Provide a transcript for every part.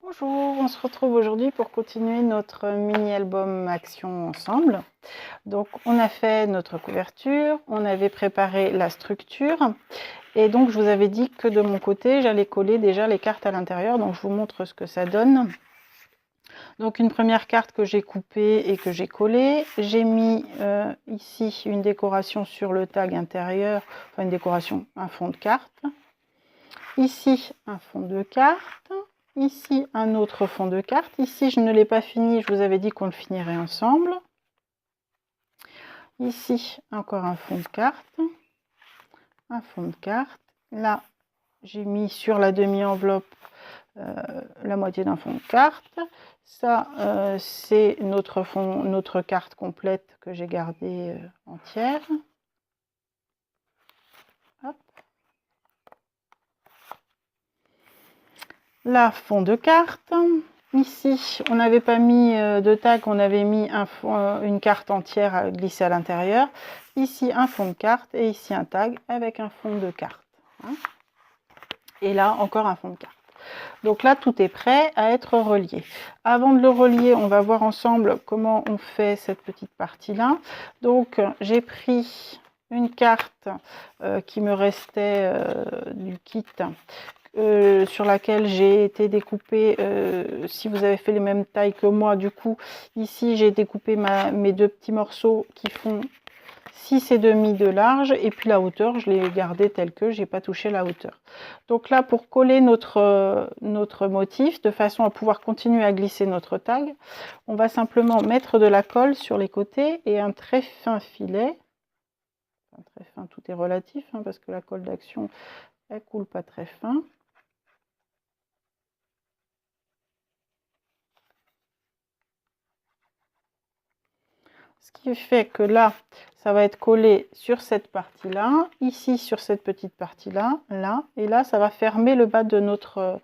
Bonjour, on se retrouve aujourd'hui pour continuer notre mini-album action ensemble. Donc on a fait notre couverture, on avait préparé la structure et donc je vous avais dit que de mon côté j'allais coller déjà les cartes à l'intérieur, donc je vous montre ce que ça donne. Donc une première carte que j'ai coupée et que j'ai collée, j'ai mis ici une décoration sur le tag intérieur, enfin une décoration, un fond de carte. Ici un fond de carte. Ici, un autre fond de carte. Ici, je ne l'ai pas fini. Je vous avais dit qu'on le finirait ensemble. Ici, encore un fond de carte. Un fond de carte. Là, j'ai mis sur la demi-enveloppe la moitié d'un fond de carte. Ça, c'est notre carte complète que j'ai gardée entière. Hop. Là, fond de carte. Ici, on n'avait pas mis de tag, on avait mis une carte entière à glisser à l'intérieur. Ici, un fond de carte et ici un tag avec un fond de carte. Et là, encore un fond de carte. Donc là, tout est prêt à être relié. Avant de le relier, on va voir ensemble comment on fait cette petite partie-là. Donc, j'ai pris une carte qui me restait du kit. Sur laquelle j'ai été découpée, si vous avez fait les mêmes tailles que moi, du coup, ici j'ai découpé mes deux petits morceaux qui font 6,5 de large, et puis la hauteur, je l'ai gardée telle que, j'ai pas touché la hauteur. Donc là, pour coller notre motif, de façon à pouvoir continuer à glisser notre tag, on va simplement mettre de la colle sur les côtés et un très fin filet. Enfin, très fin, tout est relatif, hein, parce que la colle d'action, elle coule pas très fin. Ce qui fait que là, ça va être collé sur cette partie-là, ici sur cette petite partie-là, là, et là, ça va fermer le bas de notre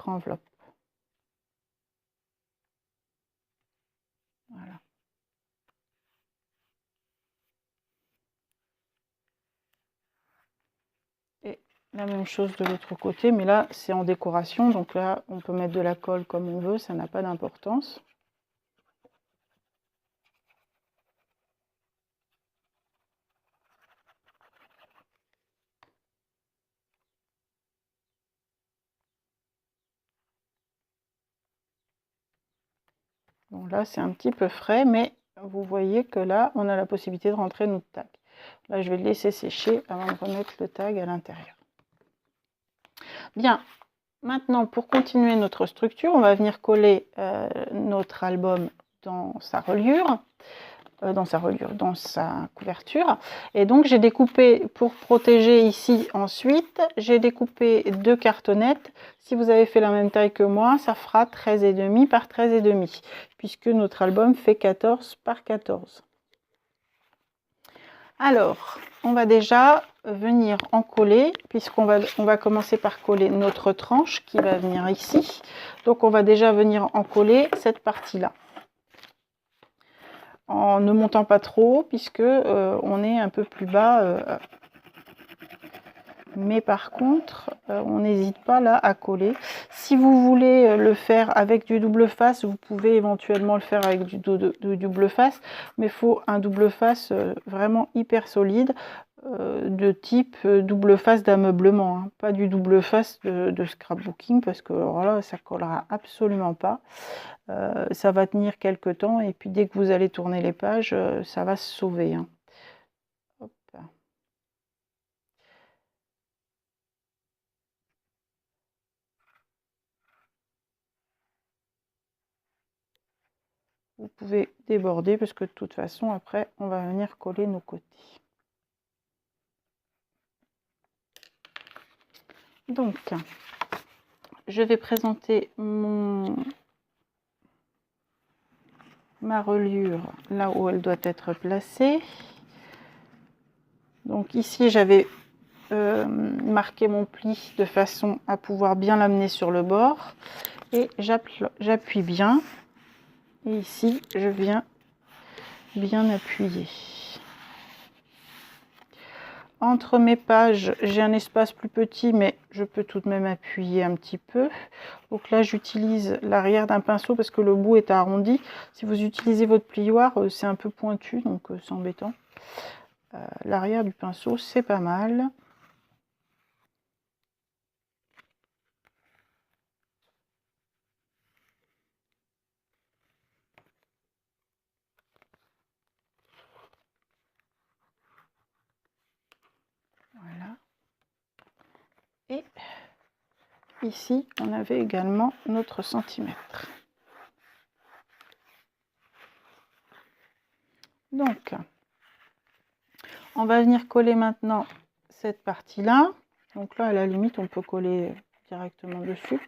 enveloppe. Voilà. Et la même chose de l'autre côté, mais là, c'est en décoration, donc là, on peut mettre de la colle comme on veut, ça n'a pas d'importance. Bon, là, c'est un petit peu frais, mais vous voyez que là, on a la possibilité de rentrer notre tag. Là, je vais le laisser sécher avant de remettre le tag à l'intérieur. Bien, maintenant, pour continuer notre structure, on va venir coller notre album dans sa reliure, dans sa couverture. Et donc, j'ai découpé, pour protéger ici ensuite, j'ai découpé 2 cartonnettes. Si vous avez fait la même taille que moi, ça fera 13,5 par 13,5, puisque notre album fait 14 par 14. Alors, on va déjà venir en coller, puisqu'on va commencer par coller notre tranche qui va venir ici. Donc, on va déjà venir en coller cette partie-là, en ne montant pas trop, puisque on est un peu plus bas. Mais par contre, on n'hésite pas là à coller. Si vous voulez le faire avec du double face, vous pouvez éventuellement le faire avec du double face, mais il faut un double face vraiment hyper solide, de type double face d'ameublement, hein. Pas du double face de scrapbooking, parce que alors là, ça collera absolument pas. Ça va tenir quelques temps, et puis dès que vous allez tourner les pages, ça va se sauver, hein. Hop. Vous pouvez déborder, parce que de toute façon, après, on va venir coller nos côtés. Donc, je vais présenter ma reliure là où elle doit être placée. Donc ici, j'avais marqué mon pli de façon à pouvoir bien l'amener sur le bord. Et j'appuie bien. Et ici, je viens bien appuyer. Entre mes pages, j'ai un espace plus petit, mais je peux tout de même appuyer un petit peu. Donc là, j'utilise l'arrière d'un pinceau parce que le bout est arrondi. Si vous utilisez votre plioir, c'est un peu pointu, donc c'est embêtant. L'arrière du pinceau, c'est pas mal. Voilà. Et ici, on avait également notre centimètre. Donc, on va venir coller maintenant cette partie-là. Donc là, à la limite, on peut coller directement dessus.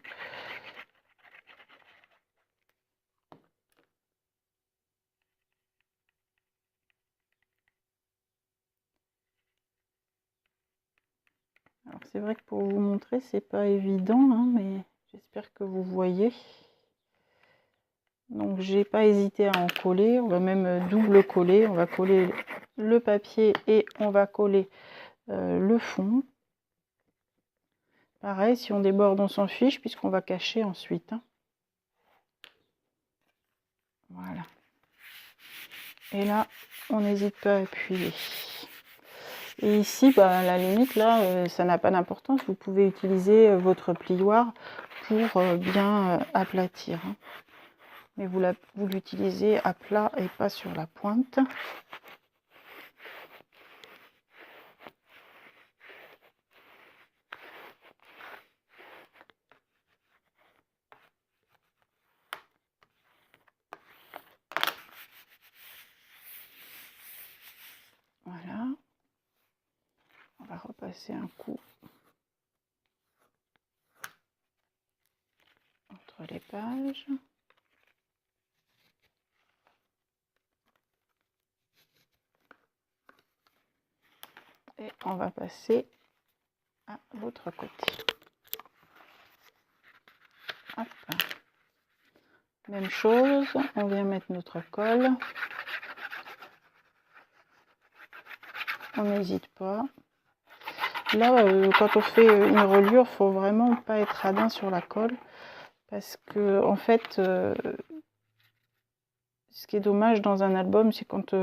Alors c'est vrai que pour vous montrer, c'est pas évident, hein, mais j'espère que vous voyez. Donc j'ai pas hésité à en coller, on va même double coller, on va coller le papier et on va coller le fond. Pareil, si on déborde, on s'en fiche puisqu'on va cacher ensuite. Hein. Voilà. Et là, on n'hésite pas à appuyer. Et ici, bah, à la limite, là, ça n'a pas d'importance. Vous pouvez utiliser votre plioir pour bien aplatir. Hein. Mais vous l'utilisez à plat et pas sur la pointe. Voilà. On va repasser un coup entre les pages. Et on va passer à l'autre côté. Hop. Même chose, on vient mettre notre colle. On n'hésite pas. Là, quand on fait une reliure, il faut vraiment pas être radin sur la colle. Parce que, en fait, ce qui est dommage dans un album, c'est quand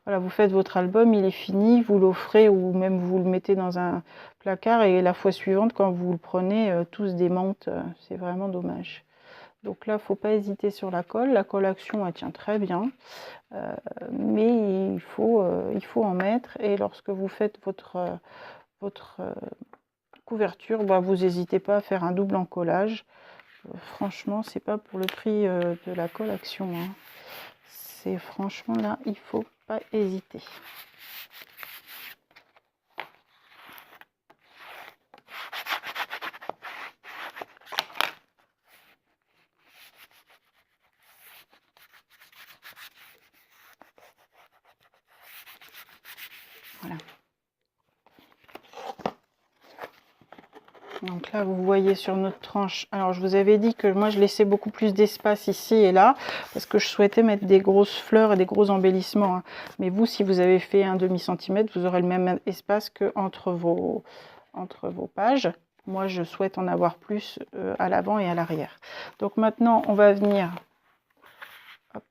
voilà, vous faites votre album, il est fini, vous l'offrez ou même vous le mettez dans un placard et la fois suivante, quand vous le prenez, tout se démonte. C'est vraiment dommage. Donc là, il ne faut pas hésiter sur la colle. La colle action, elle tient très bien. Mais il faut en mettre. Et lorsque vous faites votre couverture, bah, vous n'hésitez pas à faire un double encollage. Franchement, c'est pas pour le prix de la colle action. Hein. C'est franchement là, il faut pas hésiter. Voilà. Donc là, vous voyez sur notre tranche. Alors, je vous avais dit que moi, je laissais beaucoup plus d'espace ici et là, parce que je souhaitais mettre des grosses fleurs et des gros embellissements. Hein. Mais vous, si vous avez fait un demi-centimètre, vous aurez le même espace que entre vos pages. Moi, je souhaite en avoir plus à l'avant et à l'arrière. Donc maintenant, on va venir... Hop.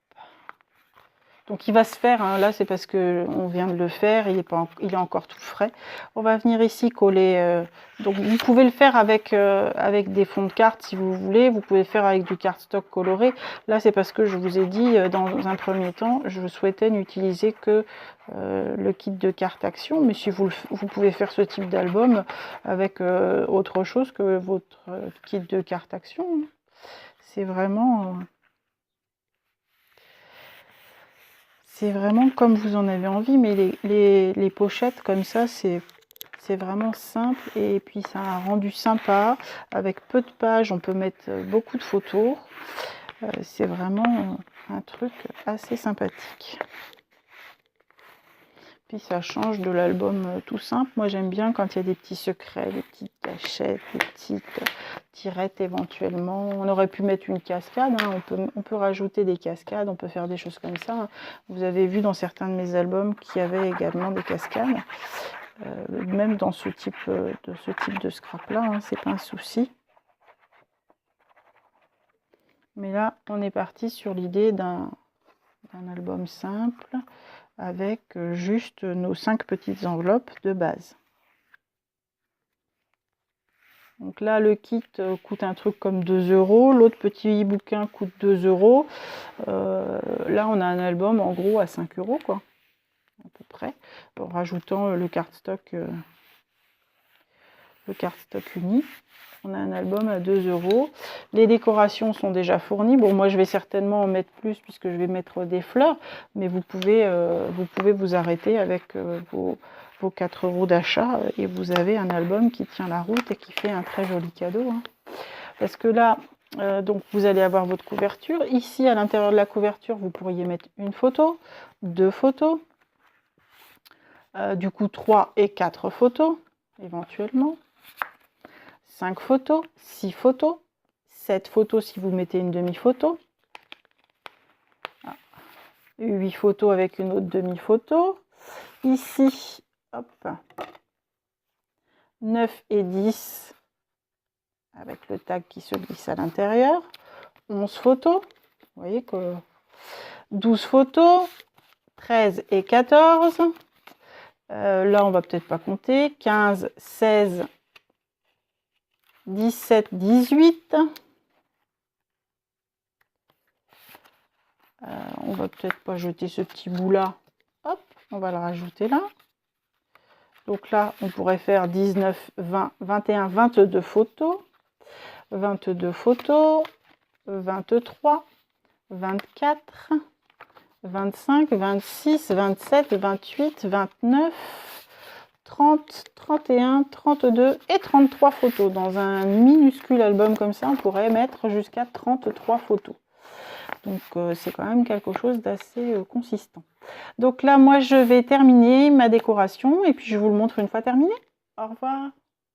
Donc il va se faire, hein, là c'est parce qu'on vient de le faire, il est encore tout frais. On va venir ici coller, donc vous pouvez le faire avec des fonds de carte si vous voulez, vous pouvez le faire avec du cardstock coloré. Là c'est parce que je vous ai dit dans un premier temps, je souhaitais n'utiliser que le kit de carte action, mais si vous pouvez faire ce type d'album avec autre chose que votre kit de carte action. Hein. C'est vraiment... C'est vraiment comme vous en avez envie, mais les pochettes comme ça, c'est vraiment simple et puis ça a un rendu sympa. Avec peu de pages, on peut mettre beaucoup de photos. C'est vraiment un truc assez sympathique. Puis ça change de l'album tout simple. Moi j'aime bien quand il y a des petits secrets, des petites cachettes, des petites tirettes éventuellement. On aurait pu mettre une cascade, hein. On peut rajouter des cascades, on peut faire des choses comme ça. Vous avez vu dans certains de mes albums qu'il y avait également des cascades. même dans ce type de scrap là, hein, c'est pas un souci. Mais là, on est parti sur l'idée d'un album simple avec juste nos 5 petites enveloppes de base. Donc là, le kit coûte un truc comme 2 €. L'autre petit bouquin coûte 2 €. Là, on a un album en gros à 5 € quoi, à peu près, en rajoutant le cardstock uni. On a un album à 2 €. Les décorations sont déjà fournies. Bon, moi, je vais certainement en mettre plus puisque je vais mettre des fleurs, mais vous pouvez vous arrêter avec vos 4 € d'achat et vous avez un album qui tient la route et qui fait un très joli cadeau. Hein. Parce que là, donc vous allez avoir votre couverture. Ici, à l'intérieur de la couverture, vous pourriez mettre une photo, 2 photos, du coup 3 et 4 photos éventuellement. 5 photos, 6 photos, 7 photos si vous mettez une demi-photo, 8 photos avec une autre demi-photo. Ici, hop, 9 et 10 avec le tag qui se glisse à l'intérieur. 11 photos, vous voyez que 12 photos, 13 et 14. Là, on va peut-être pas compter. 15, 16, 17, 18. On va peut-être pas jeter ce petit bout là. Hop, on va le rajouter là. Donc là, on pourrait faire 19, 20, 21, 22 photos. 22 photos. 23, 24, 25, 26, 27, 28, 29, 30, 31, 32 et 33 photos. Dans un minuscule album comme ça, on pourrait mettre jusqu'à 33 photos. Donc c'est quand même quelque chose d'assez consistant. Donc là, moi, je vais terminer ma décoration et puis je vous le montre une fois terminé. Au revoir.